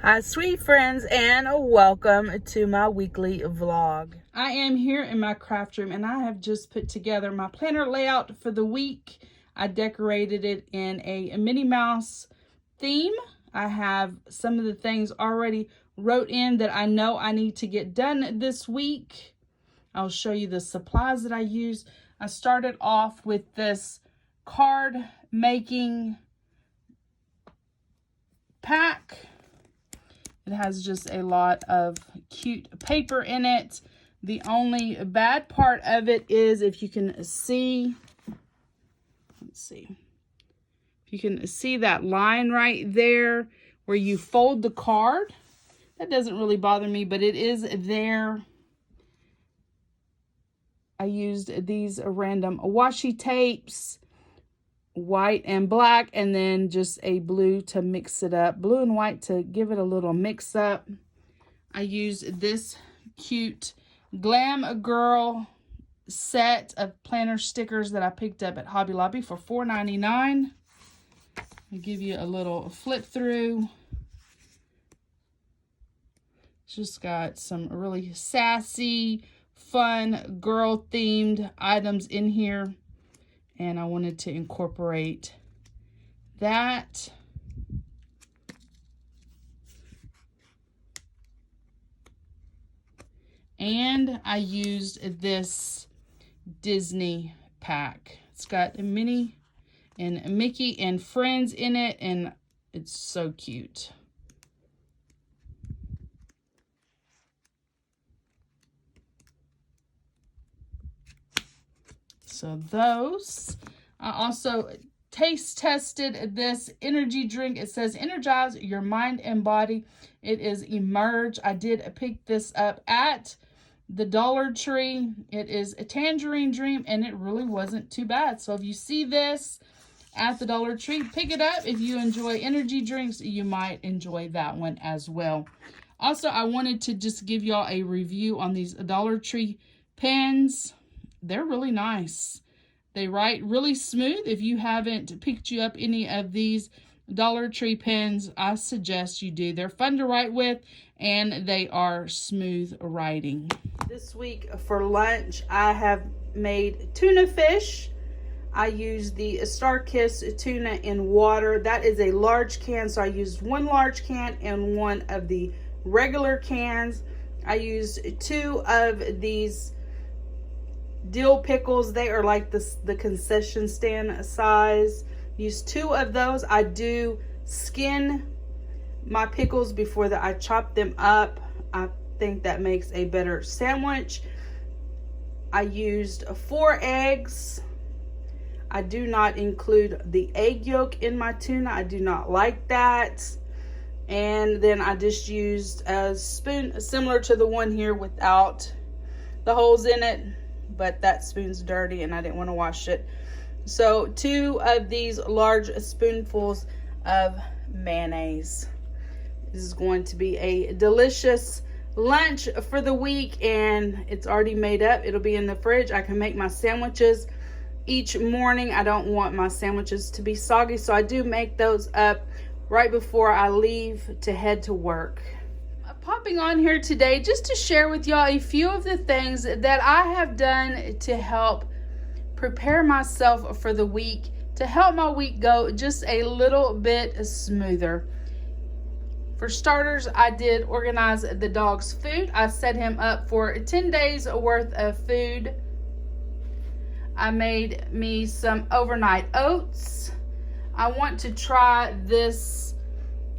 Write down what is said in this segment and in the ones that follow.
Hi sweet friends, and welcome to my weekly vlog. I am here in my craft room and I have just put together my planner layout for the week. I decorated it in a Minnie Mouse theme. I have some of the things already wrote in that I know I need to get done this week. I'll show you the supplies that I use. I started off with this card making pack. It has just a lot of cute paper in it. The only bad part of it is, if you can see, let's see, if you can see that line right there where you fold the card, that doesn't really bother me, but it is there. I used these random washi tapes, white and black, and then just a blue to mix it up, blue and white to give it a little mix up. I used this cute Glam Girl set of planner stickers that I picked up at Hobby Lobby for $4.99. I'll give you a little flip through. Just got some really sassy, fun, girl themed items in here, and I wanted to incorporate that. And I used this Disney pack. It's got a Minnie and Mickey and friends in it, and it's so cute. So those. I also taste tested this energy drink. It says energize your mind and body. It is Emerge. I did pick this up at the Dollar Tree. It is a tangerine dream, and it really wasn't too bad. So if you see this at the Dollar Tree, pick it up. If you enjoy energy drinks, you might enjoy that one as well. Also, I wanted to just give y'all a review on these Dollar Tree pens. They're really nice. They write really smooth. If you haven't picked you up any of these Dollar Tree pens, I suggest you do. They're fun to write with, and they are smooth writing. This week for lunch, I have made tuna fish. I used the Star Kiss tuna in water. That is a large can, so I used one large can and one of the regular cans. I used 2 of these dill pickles. They are like the concession stand size. Use 2 of those. I do skin my pickles before I chop them up. I think that makes a better sandwich. I used 4 eggs. I do not include the egg yolk in my tuna. I do not like that. And then I just used a spoon similar to the one here without the holes in it, but that spoon's dirty and I didn't want to wash it. So 2 of these large spoonfuls of mayonnaise. This is going to be a delicious lunch for the week, and it's already made up. It'll be in the fridge. I can make my sandwiches each morning. I don't want my sandwiches to be soggy, so I do make those up right before I leave to head to work. Popping on here today just to share with y'all a few of the things that I have done to help prepare myself for the week, to help my week go just a little bit smoother. For starters, I did organize the dog's food. I set him up for 10 days worth of food. I made me some overnight oats. I want to try this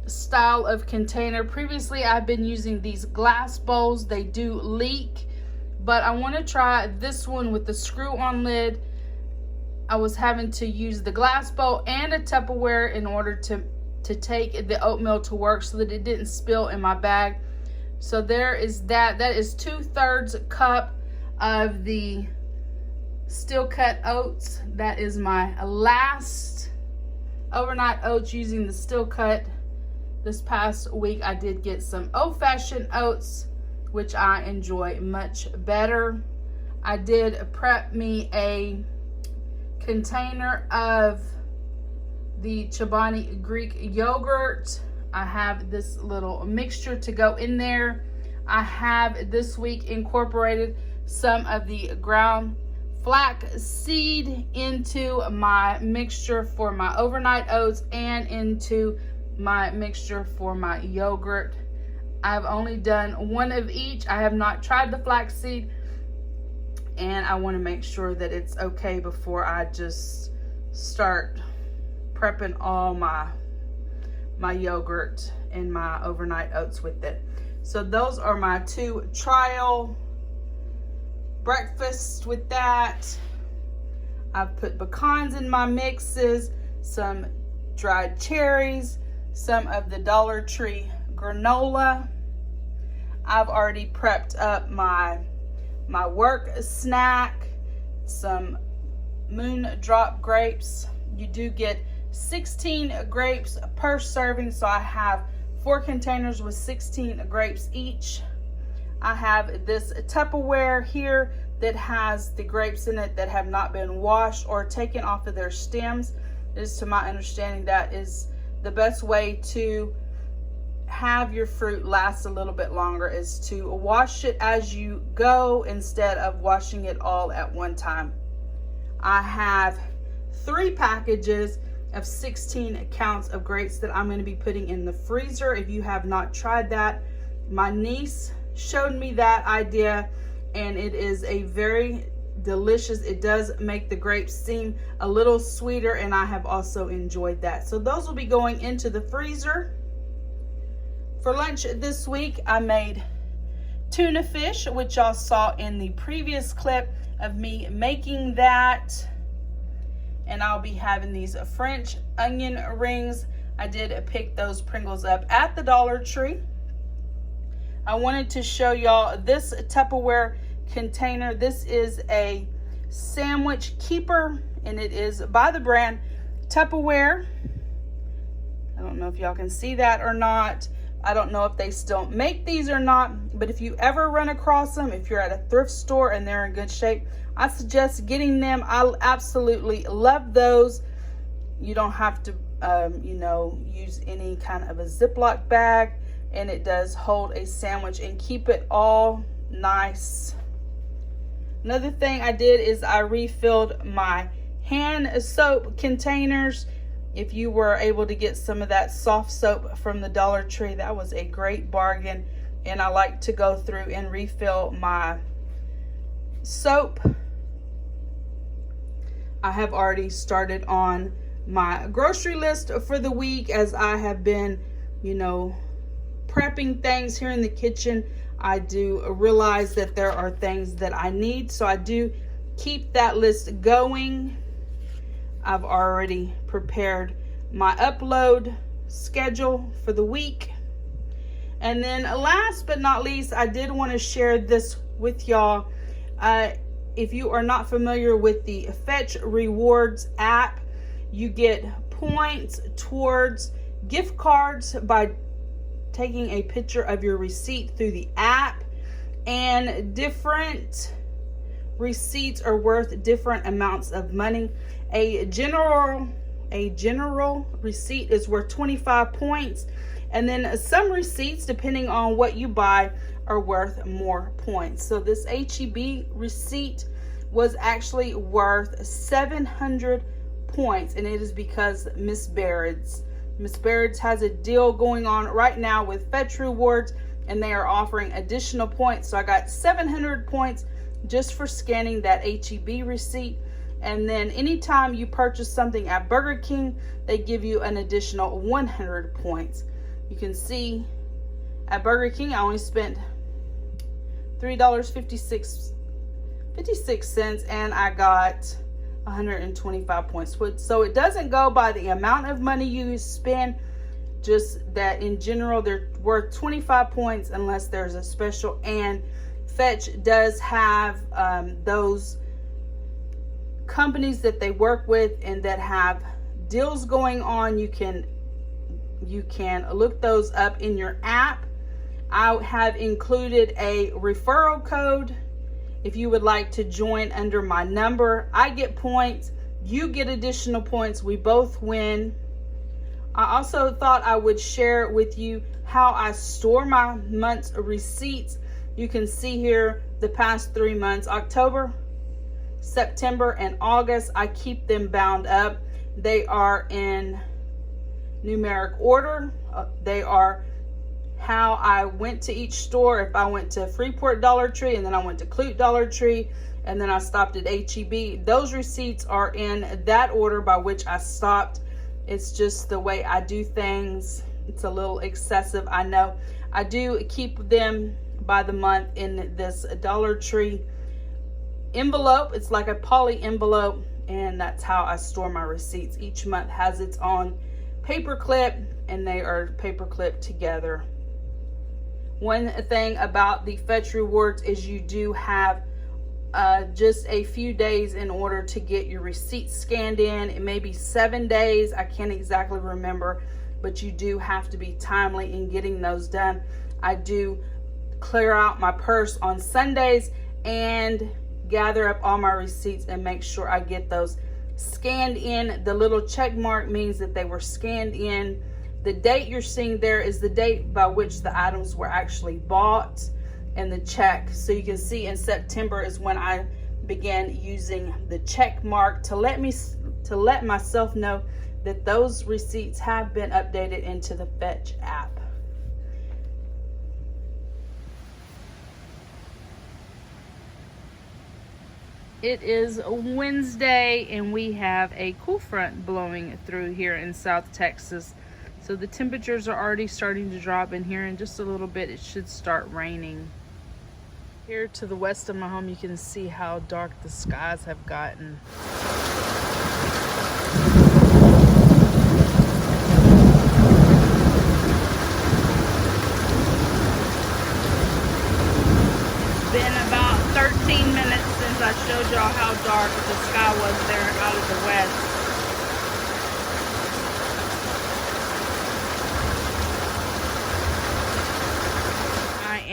style of container. Previously, I've been using these glass bowls. They do leak, but I want to try this one with the screw-on lid. I was having to use the glass bowl and a Tupperware in order to take the oatmeal to work so that it didn't spill in my bag. So there is that. That is 2/3 cup of the steel cut oats. That is my last overnight oats using the steel cut. This past week I did get some old-fashioned oats, which I enjoy much better. I did prep me a container of the Chobani Greek yogurt. I have this little mixture to go in there. I have this week incorporated some of the ground flax seed into my mixture for my overnight oats and into my mixture for my yogurt. I've only done one of each. I have not tried the flax seed, and I want to make sure that it's okay before I just start prepping all my yogurt and my overnight oats with it. So those are my 2 trial breakfasts with that. I've put pecans in my mixes, some dried cherries, some of the Dollar Tree granola. I've already prepped up my work snack, some moon drop grapes. You do get 16 grapes per serving, so I have 4 containers with 16 grapes each. I have this Tupperware here that has the grapes in it that have not been washed or taken off of their stems. It is, to my understanding, that is the best way to have your fruit last a little bit longer, is to wash it as you go instead of washing it all at one time. I have 3 packages of 16 counts of grapes that I'm going to be putting in the freezer. If you have not tried that, my niece showed me that idea, and it is a very delicious. It does make the grapes seem a little sweeter, and I have also enjoyed that. So those will be going into the freezer. For lunch this week, I made tuna fish, which y'all saw in the previous clip of me making that. And I'll be having these French onion rings. I did pick those Pringles up at the Dollar Tree. I wanted to show y'all this Tupperware container. This is a sandwich keeper, and it is by the brand Tupperware. I don't know if y'all can see that or not. I don't know if they still make these or not, but if you ever run across them, if you're at a thrift store and they're in good shape, I suggest getting them. I absolutely love those. You don't have to, use any kind of a Ziploc bag, and it does hold a sandwich and keep it all nice. Another thing I did is I refilled my hand soap containers. If you were able to get some of that soft soap from the Dollar Tree, that was a great bargain. And I like to go through and refill my soap. I have already started on my grocery list for the week, as I have been, prepping things here in the kitchen. I do realize that there are things that I need, so I do keep that list going. I've already prepared my upload schedule for the week. And then last but not least, I did want to share this with y'all. If you are not familiar with the Fetch Rewards app, you get points towards gift cards by taking a picture of your receipt through the app, and different receipts are worth different amounts of money. A general receipt is worth 25 points, and then some receipts, depending on what you buy, are worth more points. So this HEB receipt was actually worth 700 points, and it is because Miss Baird's has a deal going on right now with Fetch Rewards, and they are offering additional points. So I got 700 points just for scanning that HEB receipt. And then anytime you purchase something at Burger King, they give you an additional 100 points. You can see at Burger King, I only spent $3.56, and I got 125 points. So it doesn't go by the amount of money you spend, just that in general they're worth 25 points unless there's a special. And Fetch does have those companies that they work with and that have deals going on. You can look those up in your app. I have included a referral code. If you would like to join under my number, I get points, you get additional points, we both win. I also thought I would share with you how I store my month's receipts. You can see here the past 3 months, October, September, and August. I keep them bound up. They are in numeric order. They are how I went to each store. If I went to Freeport Dollar Tree, and then I went to Clute Dollar Tree, and then I stopped at HEB, those receipts are in that order by which I stopped. It's just the way I do things. It's a little excessive, I know. I do keep them by the month in this Dollar Tree envelope. It's like a poly envelope, and that's how I store my receipts. Each month has its own paper clip, and they are paper clipped together. One thing about the Fetch Rewards is you do have just a few days in order to get your receipts scanned in. It may be 7 days, I can't exactly remember, but you do have to be timely in getting those done. I do clear out my purse on Sundays and gather up all my receipts and make sure I get those scanned in. The little check mark means that they were scanned in. The date you're seeing there is the date by which the items were actually bought, and the check. So you can see in September is when I began using the check mark to let myself know that those receipts have been updated into the Fetch app. It is Wednesday, and we have a cool front blowing through here in South Texas. So the temperatures are already starting to drop, and here in just a little bit it should start raining. Here to the west of my home, you can see how dark the skies have gotten. It's been about 13 minutes since I showed y'all how dark the sky was there out of the west.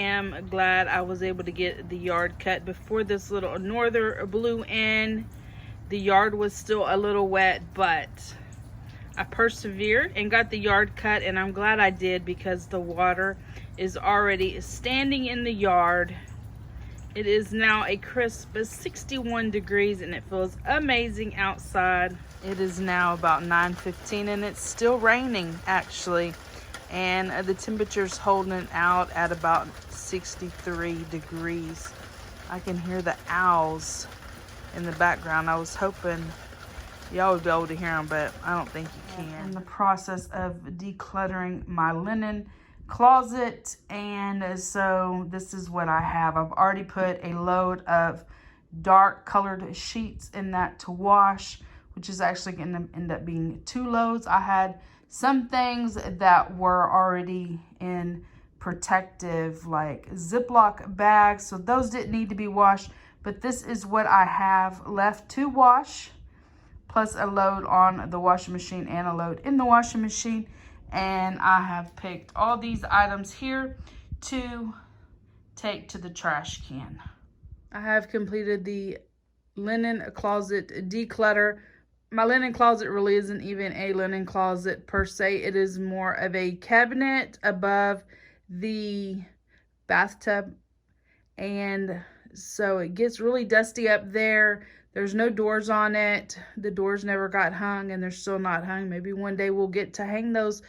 I'm glad I was able to get the yard cut before this little norther blew in. The yard was still a little wet, but I persevered and got the yard cut, and I'm glad I did because the water is already standing in the yard. It is now a crisp 61 degrees, and it feels amazing outside. It is now about 9:15, and it's still raining actually, and the temperature's holding out at about 63 degrees. I can hear the owls in the background. I was hoping y'all would be able to hear them, but I don't think you can. I'm in the process of decluttering my linen closet, and so this is what I have. I've already put a load of dark colored sheets in that to wash, which is actually going to end up being 2 loads. I had some things that were already in protective like Ziploc bags, so those didn't need to be washed, but this is what I have left to wash, plus a load on the washing machine and a load in the washing machine. And I have picked all these items here to take to the trash can. I have completed the linen closet declutter. My linen closet really isn't even a linen closet per se. It is more of a cabinet above the bathtub, and so it gets really dusty up there. There's no doors on it. The doors never got hung, and they're still not hung. Maybe one day we'll get to hang those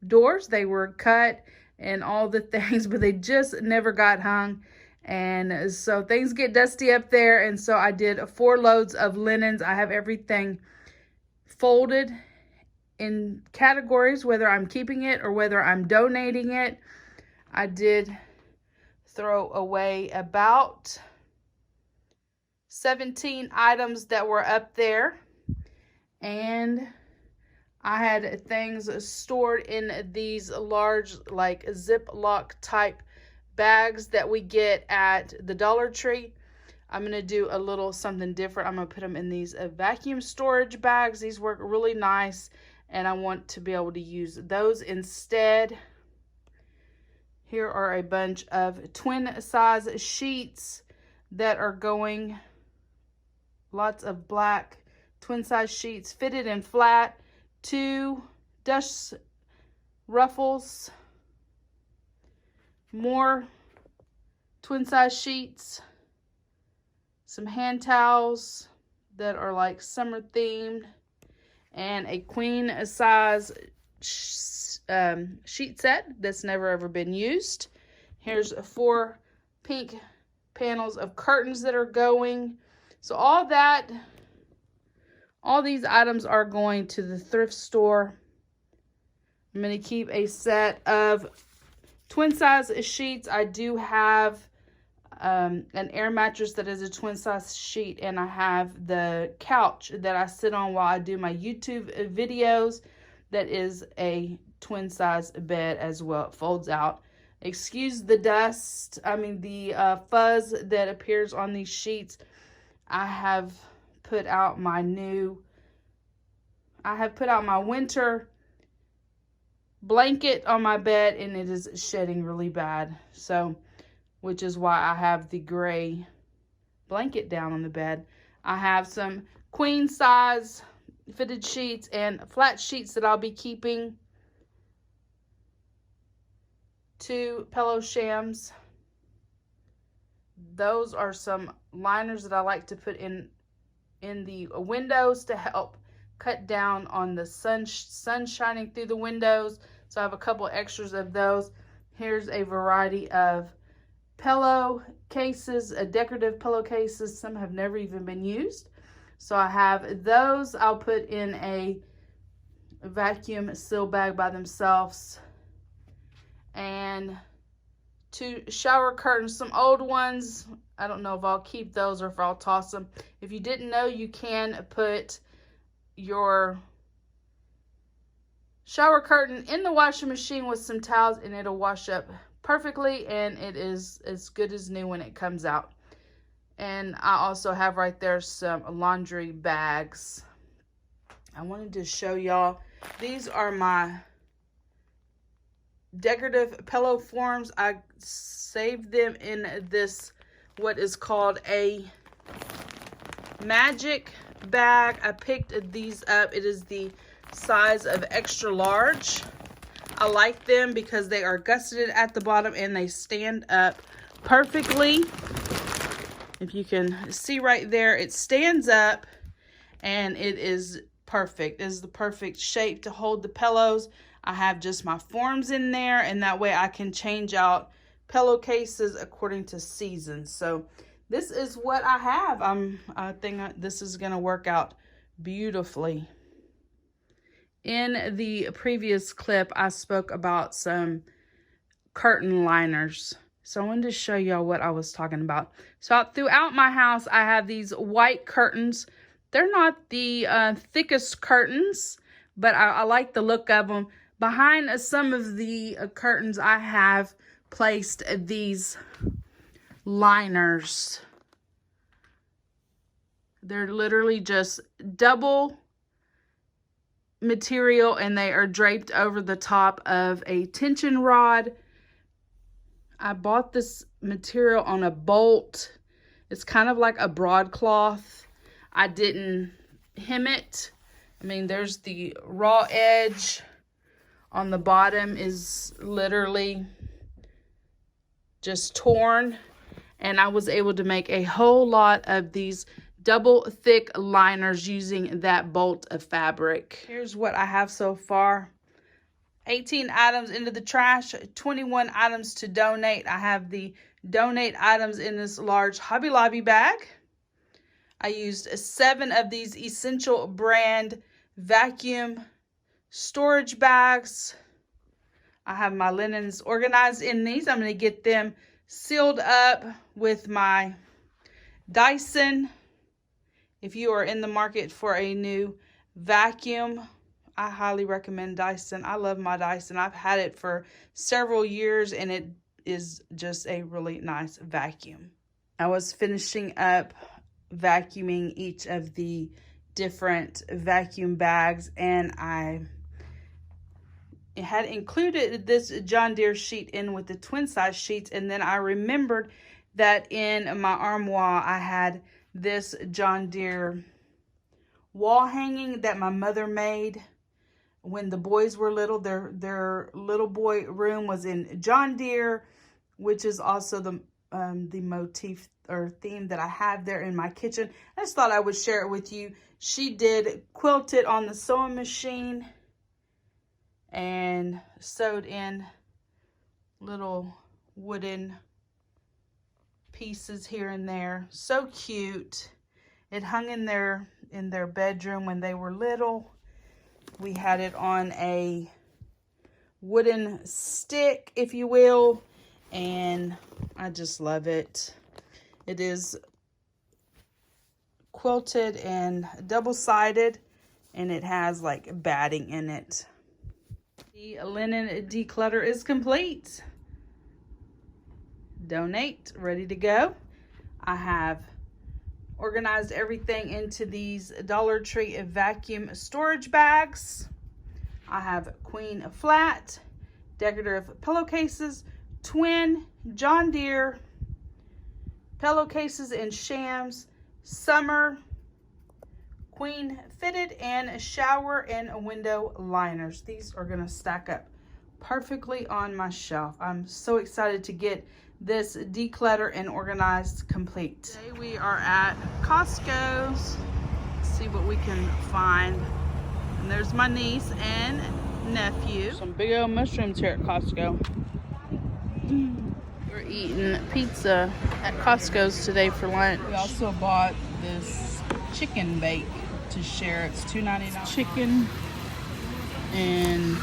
doors. They were cut and all the things, but they just never got hung. And so things get dusty up there, and so I did 4 loads of linens. I have everything folded in categories, whether I'm keeping it or whether I'm donating it. I did throw away about 17 items that were up there, and I had things stored in these large like Ziploc type bags that we get at the Dollar Tree. I'm going to do a little something different. I'm going to put them in these vacuum storage bags. These work really nice, and I want to be able to use those instead. Here are a bunch of twin size sheets that are going, lots of black twin size sheets, fitted and flat, to dust ruffles, more twin size sheets, some hand towels that are like summer themed, and a queen size sheet set that's never ever been used. Here's 4 pink panels of curtains that are going. So all these items are going to the thrift store. I'm going to keep a set of twin size sheets. I do have an air mattress that is a twin size sheet, and I have the couch that I sit on while I do my YouTube videos that is a twin size bed as well. It folds out. Excuse the dust, the fuzz that appears on these sheets. I have put out my winter blanket on my bed, and it is shedding really bad. So, which is why I have the gray blanket down on the bed. I have some queen size fitted sheets and flat sheets that I'll be keeping. 2 pillow shams. Those are some liners that I like to put in the windows to help cut down on the sun shining through the windows. So I have a couple extras of those. Here's a variety of pillow cases, decorative pillowcases. Some have never even been used. So I have those. I'll put in a vacuum seal bag by themselves. And 2 shower curtains, some old ones. I don't know if I'll keep those or if I'll toss them. If you didn't know, you can put your shower curtain in the washing machine with some towels and it'll wash up perfectly, and it is as good as new when it comes out. And I also have right there some laundry bags. I wanted to show y'all, these are my decorative pillow forms. I saved them in this, what is called a magic bag. I picked these up. It is the size of extra large. I like them because they are gusseted at the bottom and they stand up perfectly. If you can see right there, it stands up and it is perfect. It is the perfect shape to hold the pillows. I have just my forms in there, and that way I can change out pillowcases according to seasons. So this is what I have. I think this is going to work out beautifully. In the previous clip, I spoke about some curtain liners. So I wanted to show y'all what I was talking about. So throughout my house, I have these white curtains. They're not the thickest curtains, but I like the look of them. Behind some of the curtains, I have placed these liners. They're literally just double material, and they are draped over the top of a tension rod. I bought this material on a bolt. It's kind of like a broadcloth. I didn't hem it. There's the raw edge. On the bottom is literally just torn, and I was able to make a whole lot of these double thick liners using that bolt of fabric. Here's what I have so far. 18 items into the trash, 21 items to donate. I have the donate items in this large Hobby Lobby bag. I used 7 of these Essential brand vacuum storage bags. I have my linens organized in these. I'm going to get them sealed up with my Dyson. If you are in the market for a new vacuum, I highly recommend Dyson. I love my Dyson. I've had it for several years, and it is just a really nice vacuum. I was finishing up vacuuming each of the different vacuum bags, and I had included this John Deere sheet in with the twin size sheets, and then I remembered that in my armoire I had this John Deere wall hanging that my mother made when the boys were little. Their little boy room was in John Deere, which is also the motif or theme that I have there in my kitchen. I just thought I would share it with you. She did quilt it on the sewing machine and sewed in little wooden pieces here and there. So cute. It hung in their bedroom when they were little. We had it on a wooden stick, if you will, and I just love it. It is quilted and double-sided, and it has like batting in it. The linen declutter is complete. Donate, ready to go. I have organized everything into these Dollar Tree vacuum storage bags. I have queen flat, decorative pillowcases, twin John Deere pillowcases and shams, summer queen fitted, and shower and window liners. These are going to stack up perfectly on my shelf. I'm so excited to get this declutter and organized complete. Today we are at Costco. Let's see what we can find. And there's my niece and nephew. Some big old mushrooms here at Costco. We're eating pizza at Costco's today for lunch. We also bought this chicken bake to share. It's $2.99. Chicken and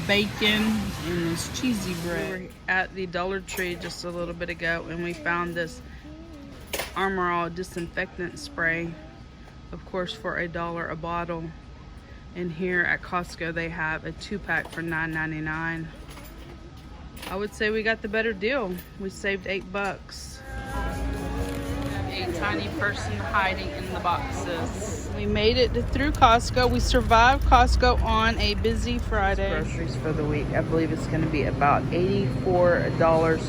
bacon and this cheesy bread. We were at the Dollar Tree just a little bit ago and we found this Armor All disinfectant spray, of course for $1 a bottle. And here at Costco they have a 2-pack for $9.99. I would say we got the better deal. We saved $8. A tiny person hiding in the boxes. We made it through Costco. We survived Costco on a busy Friday. Groceries for the week. I believe it's going to be about $84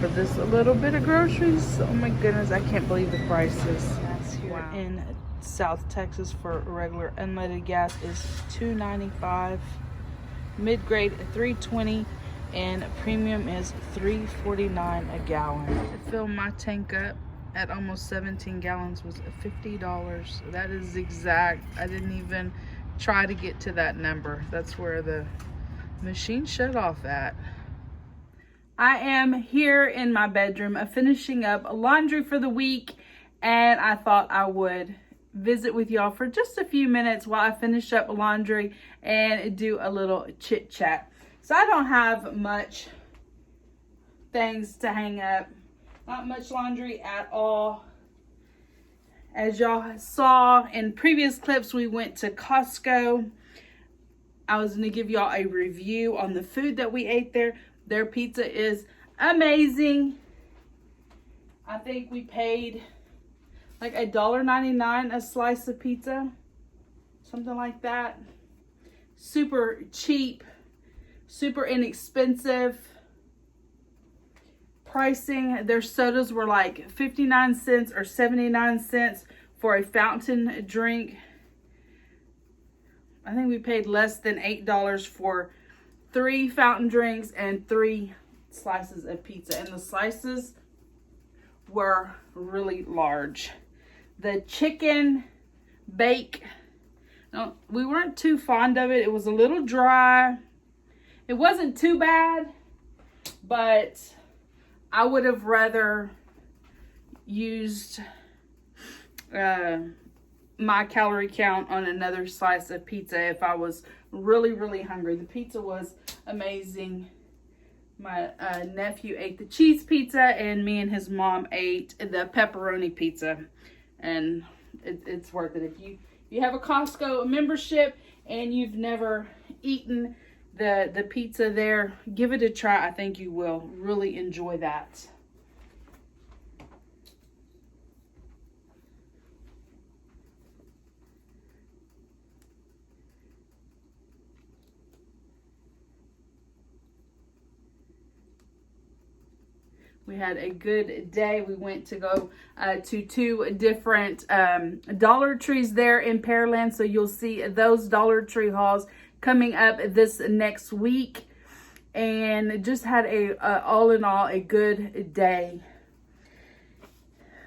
for this little bit of groceries. Oh my goodness, I can't believe the prices. Here in South Texas for regular unleaded gas is $2.95. Mid-grade $3.20. And premium is $3.49 a gallon. To fill my tank up at almost 17 gallons was $50. That is exact. I didn't even try to get to that number. That's where the machine shut off at. I am here in my bedroom finishing up laundry for the week, and I thought I would visit with y'all for just a few minutes while I finish up laundry and do a little chit chat. So I don't have much things to hang up. Not much laundry at all. As y'all saw in previous clips, we went to Costco. I was going to give y'all a review on the food that we ate there. Their pizza is amazing. I think we paid like $1.99 a slice of pizza. Something like that. Super cheap. Super inexpensive pricing. Their sodas were like 59 cents or 79 cents for a fountain drink. I think we paid less than $8 for 3 fountain drinks and 3 slices of pizza. And the slices were really large. The chicken bake, no, we weren't too fond of it. It was a little dry. It wasn't too bad, but I would have rather used my calorie count on another slice of pizza if I was really, really hungry. The pizza was amazing. My nephew ate the cheese pizza, and me and his mom ate the pepperoni pizza. And it's worth it. If you have a Costco membership and you've never eaten the pizza there, give it a try. I think you will really enjoy that. We had a good day. We went to go to 2 different Dollar Trees there in Pearland. So you'll see those Dollar Tree hauls coming up this next week, and just had all in all a good day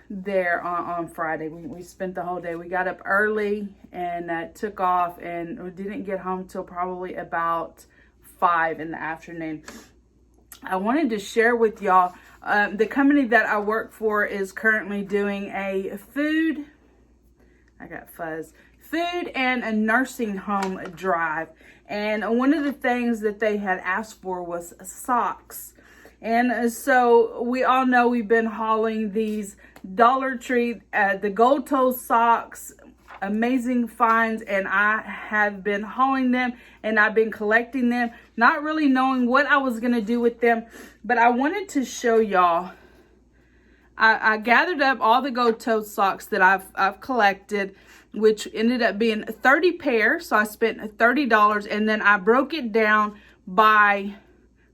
there on Friday. We spent the whole day. We got up early and took off, and we didn't get home till probably about 5 in the afternoon. I wanted to share with y'all, the company that I work for is currently doing a food and a nursing home drive. And one of the things that they had asked for was socks. And so we all know we've been hauling these Dollar Tree, the gold toe socks, amazing finds, and I have been hauling them and I've been collecting them, not really knowing what I was going to do with them. But I wanted to show y'all, I gathered up all the gold toe socks that I've collected, which ended up being 30 pairs. So I spent $30, and then I broke it down by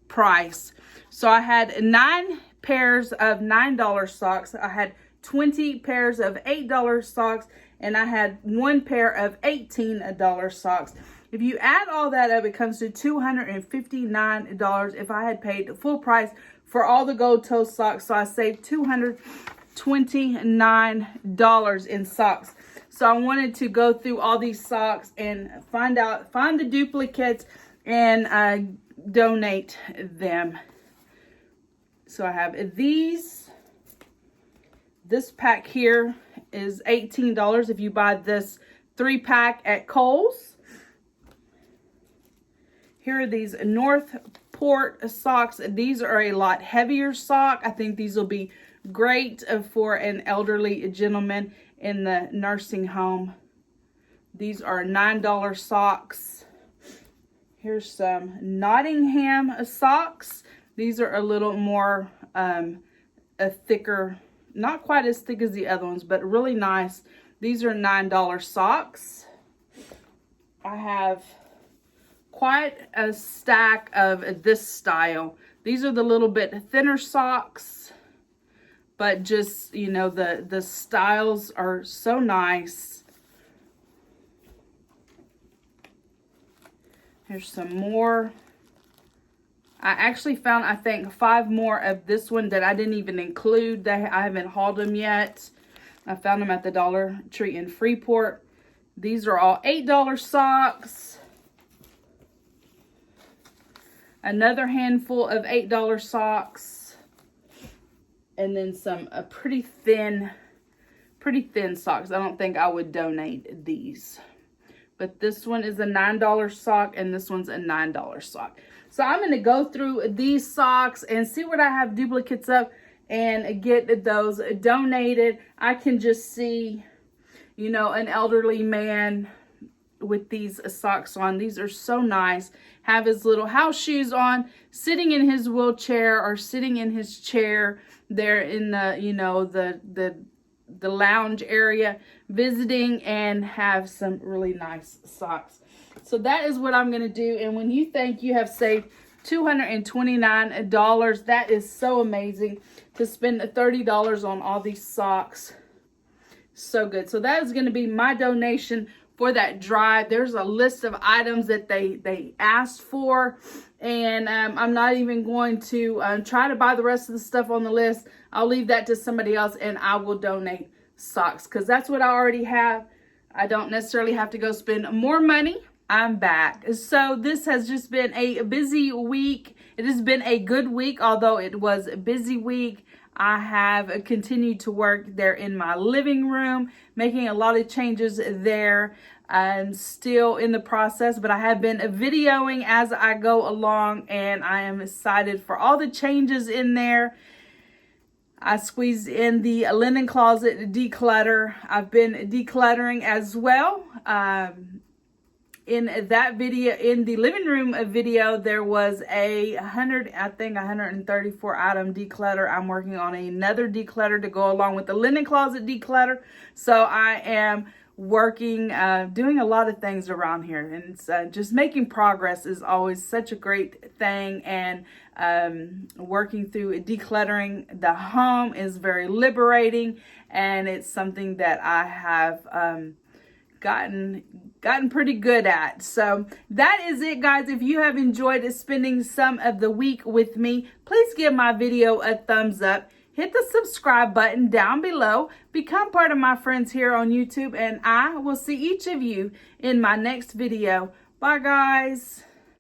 price. So I had 9 pairs of $9 socks. I had 20 pairs of $8 socks, and I had 1 pair of $18 socks. If you add all that up, it comes to $259 if I had paid full price for all the gold toe socks. So I saved $229 in socks. So I wanted to go through all these socks and find the duplicates and donate them. So I have these. This pack here is $18 if you buy this 3-pack at Kohl's. Here are these Northport socks. These are a lot heavier sock. I think these will be great for an elderly gentleman in the nursing home. These are $9 socks. Here's some Nottingham socks. These are a little more a thicker, not quite as thick as the other ones, but really nice. These are $9 socks. I have quite a stack of this style. These are the little bit thinner socks, but just, you know, the styles are so nice. Here's some more. I actually found, I think, 5 more of this one that I didn't even include. I haven't hauled them yet. I found them at the Dollar Tree in Freeport. These are all $8 socks. Another handful of $8 socks. And then some pretty thin socks. I don't think I would donate these. But this one is a $9 sock, and this one's a $9 sock. So I'm going to go through these socks and see what I have duplicates of and get those donated. I can just see, you know, an elderly man with these socks on. These are so nice. Have his little house shoes on, sitting in his wheelchair or sitting in his chair there in the, you know, the lounge area, visiting, and have some really nice socks. So that is what I'm going to do. And when you think you have saved $229, that is so amazing to spend $30 on all these socks. So good. So that is going to be my donation for that drive. There's a list of items that they asked for, and I'm not even going to try to buy the rest of the stuff on the list. I'll leave that to somebody else, and I will donate socks because that's what I already have. I don't necessarily have to go spend more money. I'm back. So this has just been a busy week. It has been a good week, although it was a busy week. I have continued to work there in my living room, making a lot of changes there. I'm still in the process, but I have been videoing as I go along, and I am excited for all the changes in there. I squeezed in the linen closet declutter. I've been decluttering as well. In that video, in the living room video, there was a 134 item declutter. I'm working on another declutter to go along with the linen closet declutter. So I am working, doing a lot of things around here, and it's, just making progress is always such a great thing. And working through decluttering the home is very liberating, and it's something that I have gotten pretty good at. So that is it, guys. If you have enjoyed spending some of the week with me, please give my video a thumbs up. Hit the subscribe button down below. Become part of my friends here on YouTube, and I will see each of you in my next video. Bye, guys.